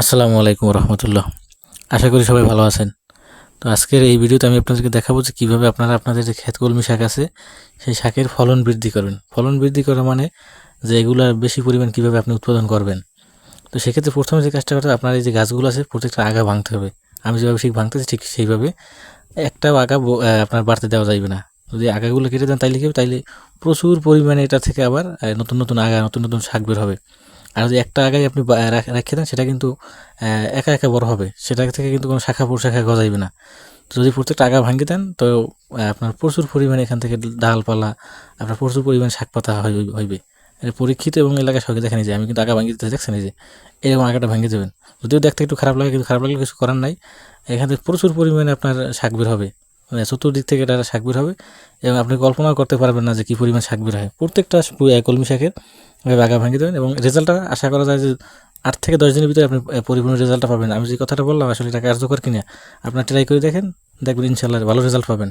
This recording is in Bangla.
আসসালামু আলাইকুম রহমতুল্লাহ। আশা করি সবাই ভালো আছেন। তো আজকের এই ভিডিওতে আমি আপনাদেরকে দেখাবো যে কীভাবে আপনারা আপনাদের যে ক্ষেত কলমি শাক আছে সেই শাকের ফলন বৃদ্ধি করবেন। ফলন বৃদ্ধি করা মানে যে এগুলা বেশি পরিমাণ কীভাবে আপনি উৎপাদন করবেন। তো সেক্ষেত্রে প্রথমে যে কাজটা করতে হবে, আপনার এই যে গাছগুলো আছে প্রত্যেকটা আগা ভাঙতে হবে। আমি যেভাবে ঠিক ভাঙতেছি ঠিক সেইভাবে একটাও আগা আপনার বাড়তে দেওয়া যাবে না। যদি আগাগুলো কেটে দেন তাইলে কী হবে, তাইলে প্রচুর পরিমাণে এটা থেকে আবার নতুন নতুন আগা নতুন নতুন শাক বের হবে। আর যদি একটা আগায় আপনি রেখে দেন সেটা কিন্তু একা একা বড় হবে, সেটা থেকে কিন্তু কোনো শাখা প্রশাখা গজাইবে না। তো যদি প্রত্যেকটা আগা ভাঙিয়ে দেন তো আপনার প্রচুর পরিমাণে এখান থেকে ডালপালা আপনার প্রচুর পরিমাণে শাক পাতা হইবে। এটা পরীক্ষিত এবং এলাকায় সবাইকে দেখেনি যে আমি কিন্তু আগা ভাঙিয়ে দিতে দেখছেন এই যে এরকম আগাটা ভাঙিয়ে দেবেন। যদিও দেখতে একটু খারাপ লাগে, কিন্তু খারাপ লাগলে কিছু করার নাই। এখান থেকে প্রচুর পরিমাণে আপনার শাক বের হবে, মানে চতুর্দিক থেকে এটা শাক বের হবে এবং আপনি কল্পনাও করতে পারবেন না যে কী পরিমাণ শাক বের হয়। প্রত্যেকটা কলমি শাকের আগা ভাঙিয়ে দেবেন এবং রেজাল্টটা আশা করা যায় যে 8 থেকে 10 দিনের ভিতরে আপনি পরিপূর্ণ রেজাল্টটা পাবেন। আমি যে কথাটা বললাম আসলে এটা কার্যকর কিনা আপনার ট্রাই করে দেখেন, দেখবেন ইনশাল্লাহ ভালো রেজাল্ট পাবেন।